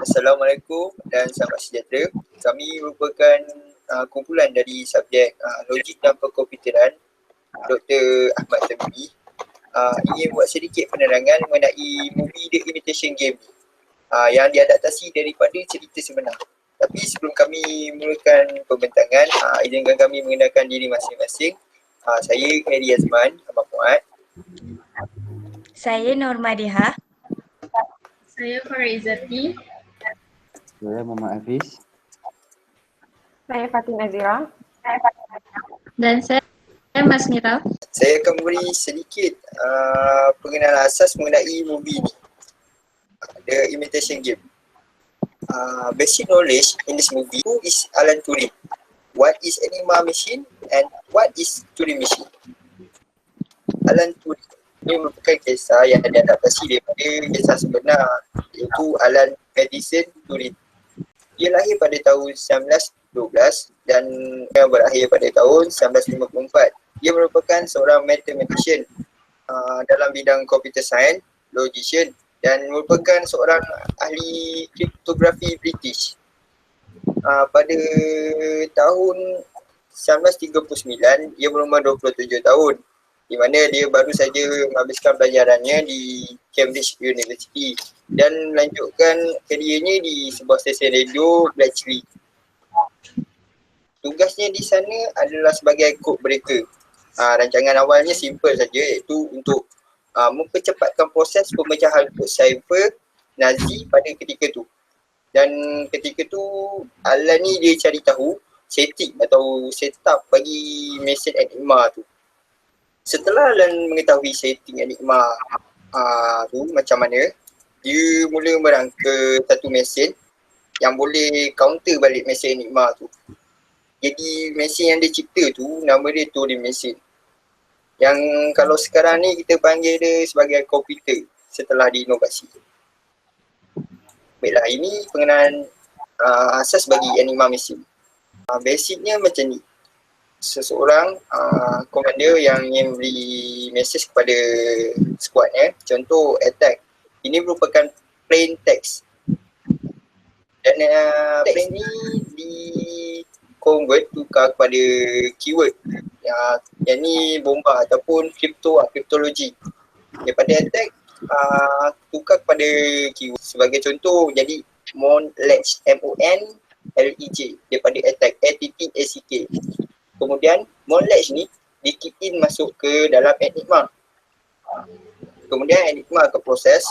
Assalamualaikum dan selamat sejahtera. Kami merupakan kumpulan dari subjek logik dan perkomputeran Dr. Ahmad Tabibi. Ingin buat sedikit penerangan mengenai movie The Imitation Game yang diadaptasi daripada cerita sebenar. Tapi sebelum kami mulakan pembentangan, izinkan kami mengenalkan diri masing-masing. Saya Khairi Azman Ahmad Muad. Saya Nurmadiha. Saya Farizati. Saya Muhammad Hafiz. Saya Fatin Azira. Dan saya Mas Mira. Saya akan memberi sedikit pengenalan asas mengenai movie ni, The Imitation Game. Basic knowledge in this movie, who is Alan Turing? What is Enigma machine and what is Turing machine? Alan Turing ini merupakan kisah yang diadaptasi daripada kisah sebenar, iaitu Alan Madison Turing. Dia lahir pada tahun 1912 dan berakhir pada tahun 1954. Dia merupakan seorang mathematician dalam bidang computer science, logician dan merupakan seorang ahli kriptografi British. Pada tahun 1939, dia berumur 27 tahun, di mana dia baru saja menghabiskan pelajarannya di Cambridge University dan melanjutkan kerjanya di sebuah stesen radio Bletchley. Tugasnya di sana adalah sebagai code breaker. Rancangan awalnya simple saja, iaitu untuk mempercepatkan proses pemecahan kod cipher Nazi pada ketika tu. Dan ketika tu Alan ni dia cari tahu setting atau setup bagi mesin Enigma tu. Setelah Alan mengetahui setting Enigma tu macam mana, dia mula merangka satu mesin yang boleh counter balik mesin Enigma tu. Jadi mesin yang dia cipta tu nama dia Turing machine. Yang kalau sekarang ni kita panggil dia sebagai komputer setelah diinovasi. Baiklah, ini pengenalan asas bagi Enigma machine. Basicnya macam ni. Seseorang komander yang ingin beri mesej kepada squadnya, contoh attack, ini merupakan plain text dan text ni di convert tukar kepada keyword yang ni bomba ataupun kriptologi. Daripada attack tukar kepada keyword, sebagai contoh jadi monledge, M-O-N-L-E-J, daripada attack, A-T-T-A-C-K. Kemudian monledge ni di keep in masuk ke dalam Enigma. Kemudian Enigma akan proses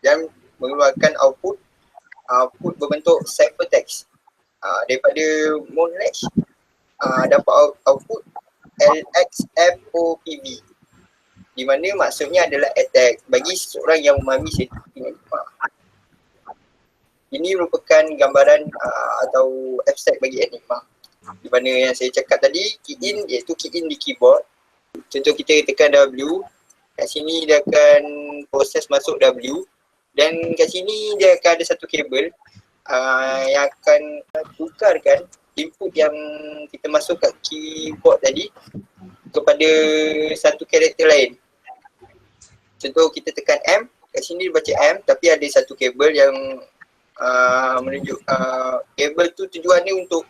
dan mengeluarkan output berbentuk ciphertext. Daripada monledge dapat output LXFOPV, di mana maksudnya adalah attack bagi seseorang yang memahami setting Enigma. Ini merupakan gambaran atau abstract bagi Enigma. Di mana yang saya cakap tadi, key in iaitu key in di keyboard. Contoh kita tekan W, kat sini dia akan proses masuk W, dan kat sini dia akan ada satu kabel yang akan tukarkan input yang kita masuk kat keyboard tadi kepada satu karakter lain. Contoh kita tekan M, kat sini dia baca M, tapi ada satu kabel yang menunjuk kabel tu tujuannya untuk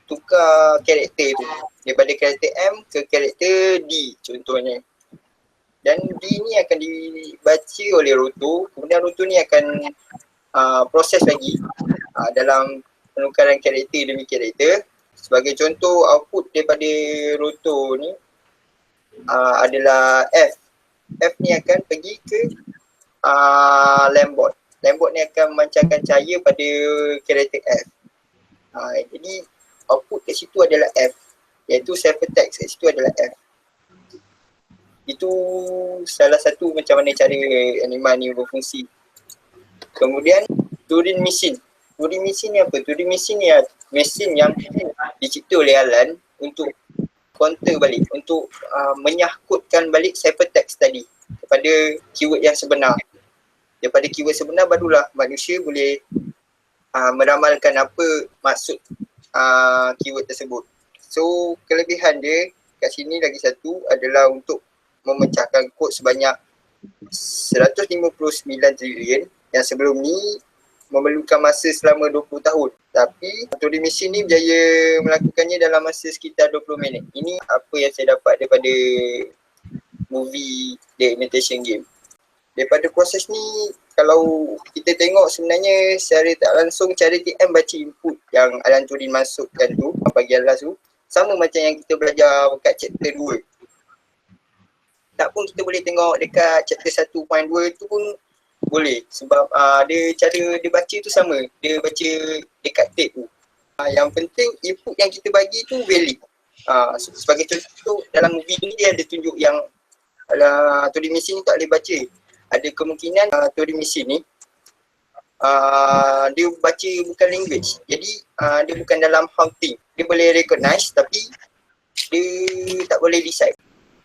tukar karakter tu daripada karakter M ke karakter D contohnya. Dan D ni akan dibaca oleh rotor, kemudian rotor ni akan proses lagi dalam penukaran karakter demi karakter. Sebagai contoh, output daripada rotor ni adalah F. F ni akan pergi ke lampboard. Lampboard ni akan memancarkan cahaya pada karakter F. Jadi output kat situ adalah F, iaitu ciphertext kat situ adalah F. Itu salah satu macam mana cara Enigma ni berfungsi. Kemudian Turing machine. Turing machine ni apa? Turing machine ni mesin yang dicipta oleh Alan untuk counter balik, untuk menyahkutkan balik ciphertext tadi kepada keyword yang sebenar. Daripada keyword sebenar barulah manusia boleh meramalkan apa maksud keyword tersebut. So kelebihan dia kat sini lagi satu adalah untuk memecahkan kod sebanyak 159 trilion yang sebelum ni memerlukan masa selama 20 tahun. Tapi Turing mesin ni berjaya melakukannya dalam masa sekitar 20 minit. Ini apa yang saya dapat daripada movie The Imitation Game. Daripada proses ni, kalau kita tengok sebenarnya secara tak langsung cara TM baca input yang Alan Turing masukkan tu, bahagian last tu, sama macam yang kita belajar kat chapter 2. Tak pun kita boleh tengok dekat chapter 1.2 tu pun boleh, sebab dia cara dia baca tu sama, dia baca dekat tape tu. Yang penting input yang kita bagi tu valid. Sebagai contoh dalam movie ni dia ada tunjuk yang Turing mesin ni tak boleh baca. Ada kemungkinan Turing mesin ni dia baca bukan language. Jadi dia bukan dalam hunting. Dia boleh recognize tapi dia tak boleh decide.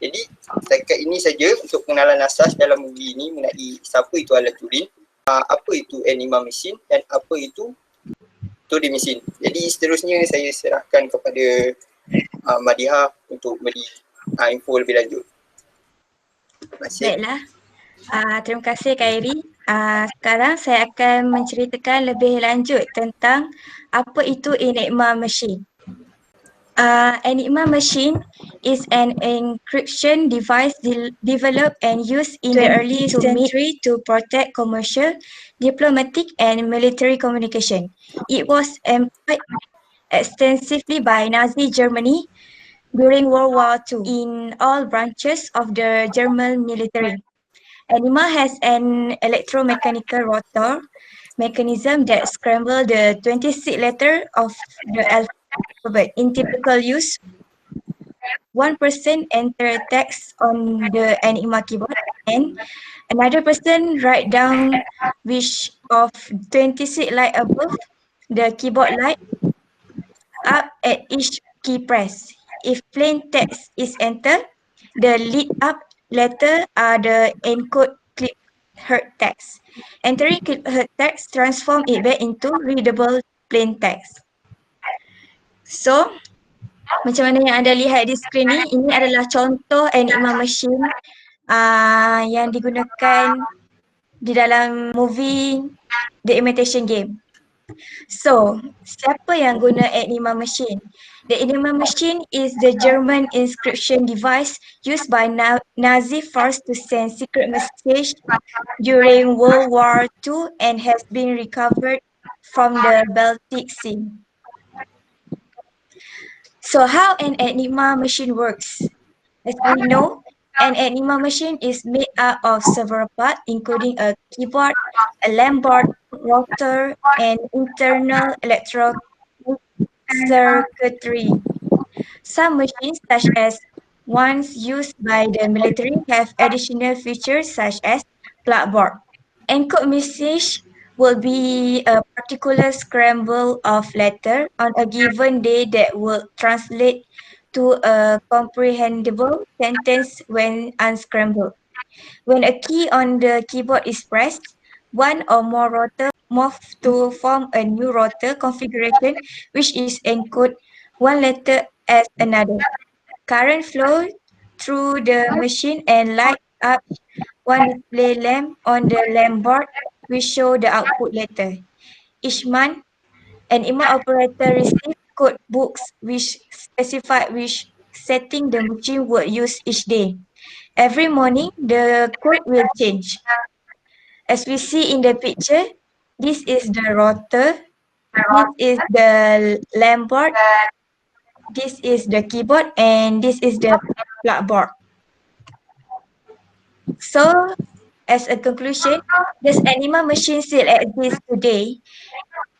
Jadi setakat ini saja untuk pengenalan asas dalam movie ini mengenai siapa itu Alan Turing, apa itu Enigma Machine dan apa itu Turing mesin. Jadi seterusnya saya serahkan kepada Madiha untuk beri info lebih lanjut. Terima kasih. Baiklah. Terima kasih Kak Eri. Sekarang saya akan menceritakan lebih lanjut tentang apa itu Enigma Machine. Enigma Machine is an encryption device developed and used in the early century to protect commercial, diplomatic, and military communication. It was employed extensively by Nazi Germany during World War II in all branches of the German military. Enigma has an electromechanical rotor mechanism that scrambles the 26 letters of the alphabet. In typical use, one person enter text on the Enigma keyboard and another person write down which of 26 line above the keyboard light up at each key press. If plain text is entered, the lit up letter are the encode clip heard text. Entering clip heard text transform it back into readable plain text. So, macam mana yang anda lihat di skrin ni, ini adalah contoh Enigma Machine yang digunakan di dalam movie The Imitation Game. So, siapa yang guna Enigma Machine? The Enigma Machine is the German encryption device used by Nazi force to send secret message during World War II and has been recovered from the Baltic Sea. So how an Enigma machine works? As we know, an Enigma machine is made up of several parts, including a keyboard, a lamp board, rotor, and internal electronic circuitry. Some machines, such as ones used by the military, have additional features such as blackboard. Encode message will be a particular scramble of letter on a given day that will translate to a comprehensible sentence when unscrambled. When a key on the keyboard is pressed, one or more rotor move to form a new rotor configuration which is encode one letter as another. Current flow through the machine and light up one display lamp on the lamp board will show the output letter. Each month, an Enigma operator receives code books which specify which setting the machine would use each day. Every morning, the code will change. As we see in the picture, this is the rotor, this is the lamp board, this is the keyboard, and this is the blackboard. So, as a conclusion, this Enigma machine still exists today.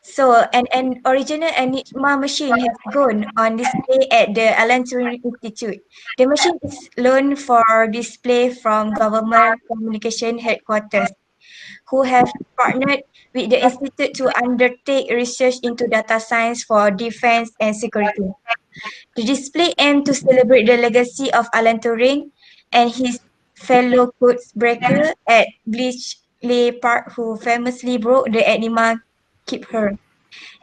So, an original Enigma machine has gone on display at the Alan Turing Institute. The machine is loaned for display from government communication headquarters, who have partnered with the institute to undertake research into data science for defense and security. The display aimed to celebrate the legacy of Alan Turing and his fellow code breaker at Bletchley Park who famously broke the Enigma keeper,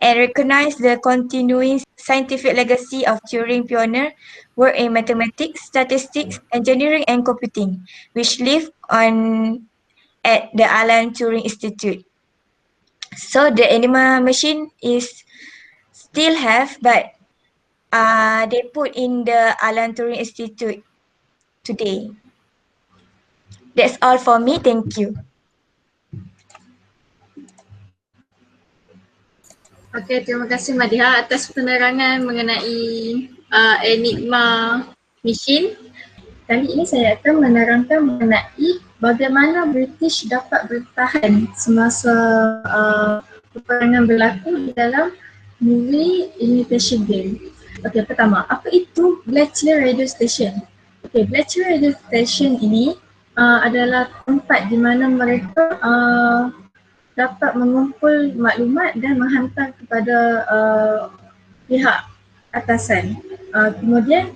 and recognize the continuing scientific legacy of Turing pioneer work in mathematics, statistics, engineering, and computing, which live on at the Alan Turing Institute. So the Enigma machine is still have, but they put in the Alan Turing Institute today. That's all for me. Thank you. Okey, terima kasih Madiha atas penerangan mengenai Enigma Machine. Kali ini saya akan menerangkan mengenai bagaimana British dapat bertahan semasa peperangan berlaku di dalam movie Imitation Game. Okey, pertama, apa itu Bletchley Radio Station? Okey, Bletchley Radio Station ini adalah tempat di mana mereka dapat mengumpul maklumat dan menghantar kepada pihak atasan. Kemudian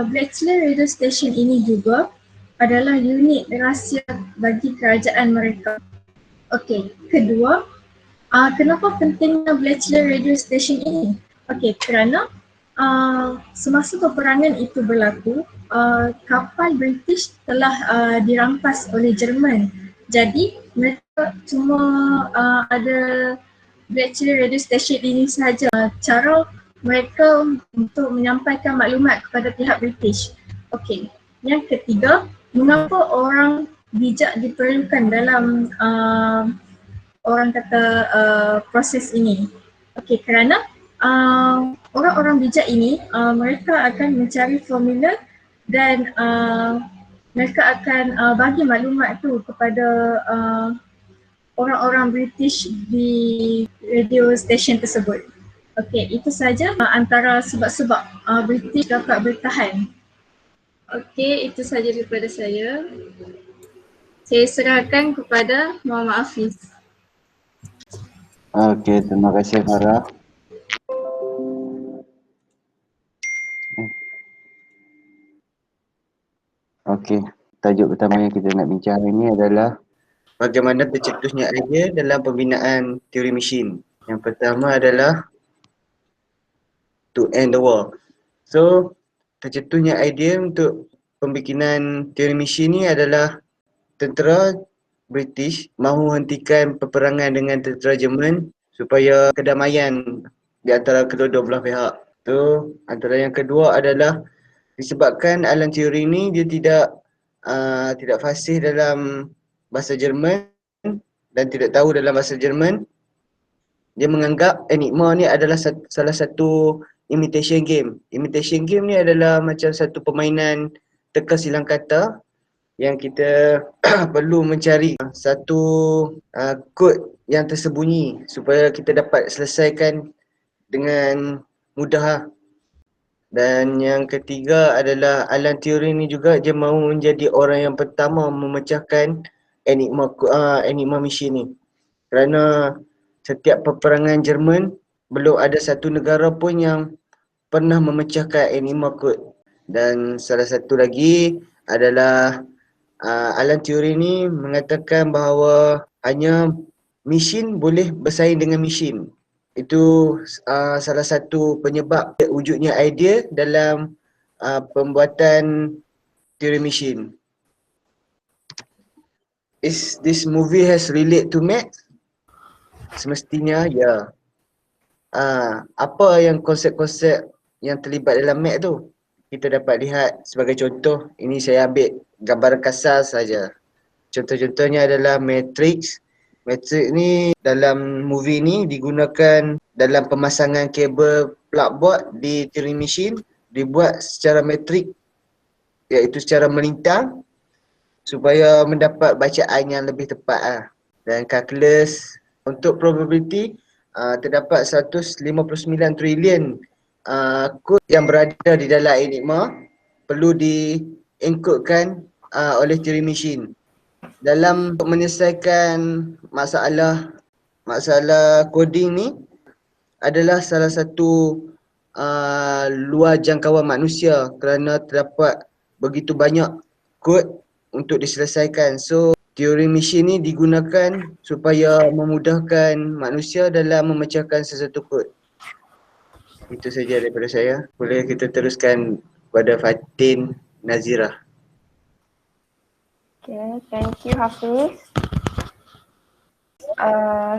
Bletchley Radio Station ini juga adalah unit rahsia bagi kerajaan mereka. Okey, kedua, kenapa pentingnya Bletchley Radio Station ini? Okey, kerana semasa peperangan itu berlaku, kapal British telah dirampas oleh Jerman. Jadi mereka cuma ada Bletchley Radio Station ini sahaja cara mereka untuk menyampaikan maklumat kepada pihak British. Okey, yang ketiga, mengapa orang bijak diperlukan dalam orang kata proses ini? Okey, kerana orang-orang bijak ini mereka akan mencari formula dan mereka akan bagi maklumat tu kepada orang-orang British di radio station tersebut. Okey, itu saja antara sebab-sebab British dapat bertahan. Okey, itu saja daripada saya. Saya serahkan kepada Muhammad Hafiz. Okey, terima kasih Farah. Okey, tajuk pertama yang kita nak bincang hari ini adalah bagaimana tercetusnya idea dalam pembinaan teori mesin. Yang pertama adalah to end the war. So, tercetusnya idea untuk pembikinan teori mesin ni adalah tentera British mahu hentikan peperangan dengan tentera Jerman supaya kedamaian di antara kedua-dua belah pihak. Tu antara yang kedua adalah disebabkan Alan Turing ni dia tidak fasih dalam bahasa Jerman dan tidak tahu dalam bahasa Jerman. Dia menganggap Enigma ni adalah salah satu imitation game. Imitation game ni adalah macam satu permainan teka silang kata yang kita perlu mencari satu kod yang tersembunyi supaya kita dapat selesaikan dengan mudah. Dan yang ketiga adalah Alan Turing ni juga dia mahu menjadi orang yang pertama memecahkan Enigma machine ni. Kerana setiap peperangan Jerman belum ada satu negara pun yang pernah memecahkan Enigma code. Dan salah satu lagi adalah Alan Turing ni mengatakan bahawa hanya mesin boleh bersaing dengan mesin. Itu salah satu penyebab wujudnya idea dalam pembuatan teori mesin. Is this movie has relate to math? Semestinya ya. Apa yang konsep-konsep yang terlibat dalam math tu? Kita dapat lihat sebagai contoh, ini saya ambil gambaran kasar saja. Contoh-contohnya adalah matrix. Matrix ni dalam movie ni digunakan dalam pemasangan kabel plugboard di Turing machine, dibuat secara metrik iaitu secara melintang supaya mendapat bacaan yang lebih tepat. Dan calculus untuk probability terdapat 159 trilion kod yang berada di dalam Enigma perlu di-encodekan oleh Turing machine. Dalam menyelesaikan masalah coding ni adalah salah satu luar jangkauan manusia kerana terdapat begitu banyak kod untuk diselesaikan. So Turing machine ni digunakan supaya memudahkan manusia dalam memecahkan sesuatu kod. Itu saja daripada saya. Boleh kita teruskan kepada Fatin Nazirah. Okay, thank you Hafiz.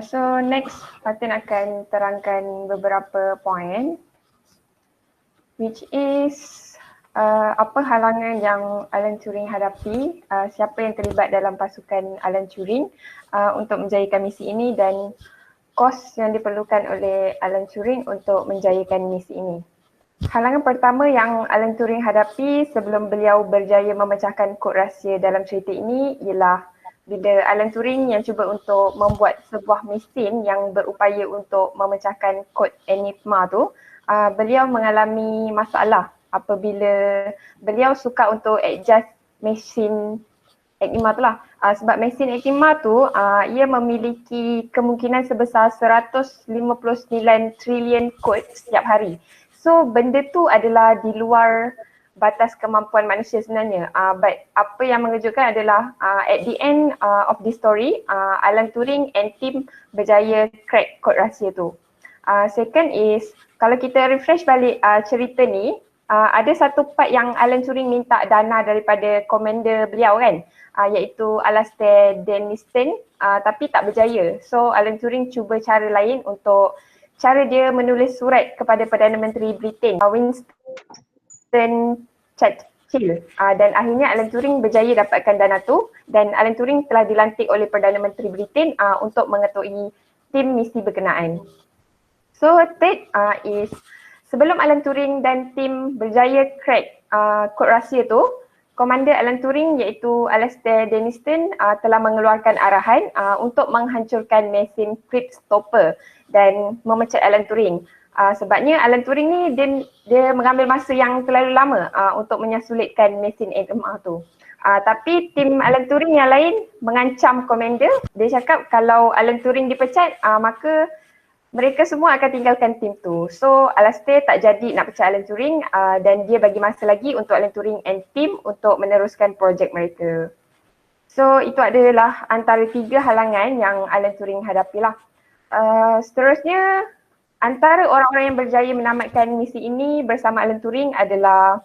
So next Fatin akan terangkan beberapa poin which is apa halangan yang Alan Turing hadapi, siapa yang terlibat dalam pasukan Alan Turing untuk menjayakan misi ini dan kos yang diperlukan oleh Alan Turing untuk menjayakan misi ini. Halangan pertama yang Alan Turing hadapi sebelum beliau berjaya memecahkan kod rahsia dalam cerita ini ialah bila Alan Turing yang cuba untuk membuat sebuah mesin yang berupaya untuk memecahkan kod Enigma tu, beliau mengalami masalah apabila beliau suka untuk adjust mesin Enigma tu lah. Sebab mesin Enigma tu ia memiliki kemungkinan sebesar 159 trilion kod setiap hari. So benda tu adalah di luar batas kemampuan manusia sebenarnya. But apa yang mengejutkan adalah at the end of the story, Alan Turing and team berjaya crack kod rahsia tu. Second is, kalau kita refresh balik cerita ni, ada satu part yang Alan Turing minta dana daripada komander beliau kan, iaitu Alastair Denniston, tapi tak berjaya. So Alan Turing cuba cara lain untuk cara dia menulis surat kepada Perdana Menteri Britain, Winston Churchill, dan akhirnya Alan Turing berjaya dapatkan dana tu dan Alan Turing telah dilantik oleh Perdana Menteri Britain untuk mengetuai tim misi berkenaan. So third is sebelum Alan Turing dan tim berjaya crack kod rahsia tu, komander Alan Turing iaitu Alastair Denniston telah mengeluarkan arahan untuk menghancurkan mesin Cryptopper dan memecat Alan Turing. Sebabnya Alan Turing ni dia mengambil masa yang terlalu lama untuk menyasulitkan mesin Enigma tu. Tapi tim Alan Turing yang lain mengancam komander. Dia cakap kalau Alan Turing dipecat, maka mereka semua akan tinggalkan tim tu. So Alastair tak jadi nak pecat Alan Turing dan dia bagi masa lagi untuk Alan Turing and team untuk meneruskan projek mereka. So itu adalah antara 3 halangan yang Alan Turing hadapilah. Seterusnya, antara orang-orang yang berjaya menamatkan misi ini bersama Alan Turing adalah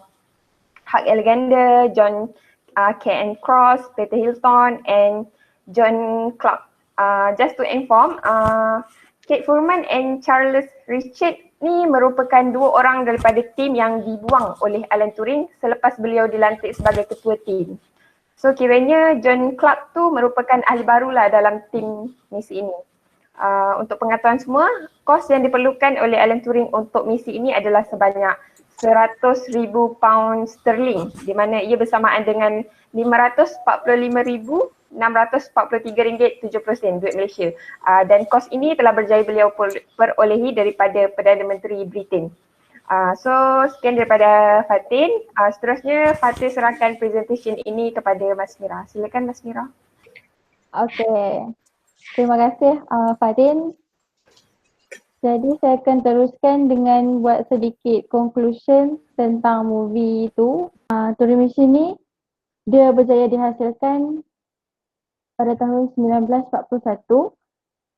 Hugh Alexander, John Cairncross, Peter Hilton and John Clark. Just to inform, Kate Furman and Charles Richard ni merupakan 2 orang daripada tim yang dibuang oleh Alan Turing selepas beliau dilantik sebagai ketua tim. So kiranya John Clark tu merupakan ahli barulah dalam tim misi ini. Untuk pengetahuan semua, kos yang diperlukan oleh Alan Turing untuk misi ini adalah sebanyak 100,000 pound sterling, di mana ia bersamaan dengan RM545,643.70 duit Malaysia. Dan kos ini telah berjaya beliau perolehi daripada Perdana Menteri Britain. So sekian daripada Fatin. Seterusnya Fatin serahkan presentation ini kepada Mas Mira. Silakan Mas Mira. Okay. Terima kasih Fatin. Jadi saya akan teruskan dengan buat sedikit conclusion tentang movie itu. Turing Machine ni dia berjaya dihasilkan pada tahun 1941,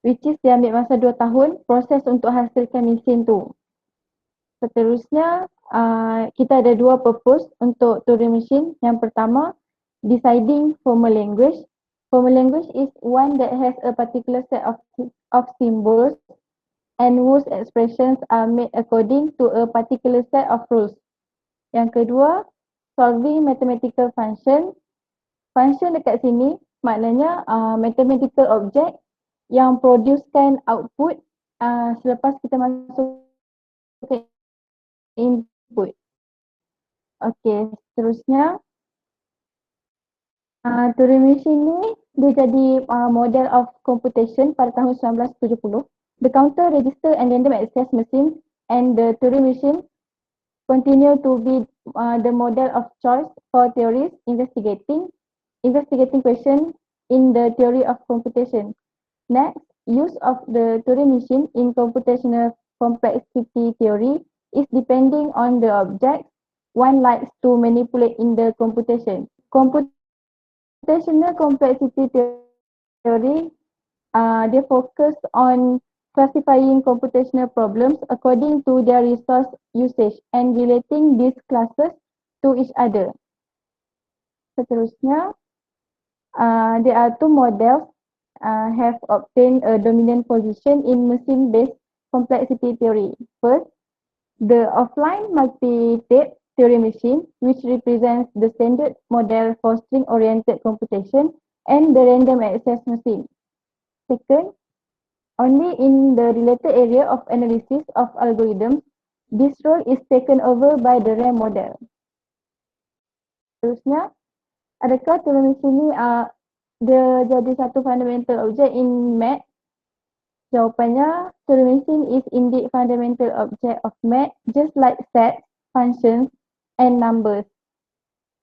which is dia ambil masa 2 tahun proses untuk hasilkan mesin tu. Seterusnya kita ada 2 purpose untuk Turing Machine. Yang pertama, deciding formal language. Formal language is one that has a particular set of symbols and whose expressions are made according to a particular set of rules. Yang kedua, solving mathematical function. Function dekat sini maknanya mathematical object yang producekan output selepas kita masuk ke input. Okey, seterusnya Turing Machine ni dia jadi model of computation pada tahun 1970. The counter, register and random access machine and the Turing Machine continue to be the model of choice for theories investigating question in the theory of computation. Next, use of the Turing Machine in computational complexity theory is depending on the objects one likes to manipulate in the computation. Computational complexity theory, they focus on classifying computational problems according to their resource usage and relating these classes to each other. Seterusnya, there are 2 models have obtained a dominant position in machine-based complexity theory. First, the offline multi-tape theory machine, which represents the standard model for string-oriented computation, and the random access machine. Second, only in the related area of analysis of algorithms, this role is taken over by the RAM model. Seterusnya, adakah theory machine ni dia jadi satu fundamental object in math? Jawapannya, theory machine is indeed fundamental object of math, just like sets, functions, and numbers.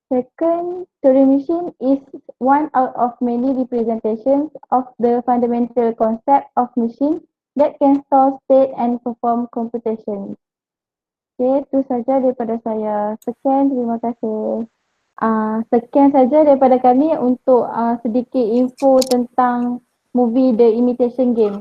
Second, theory machine is one out of many representations of the fundamental concept of machine that can store state and perform computation. Okay, itu saja daripada saya. Sekian, terima kasih. Sekian saja daripada kami untuk sedikit info tentang movie The Imitation Game.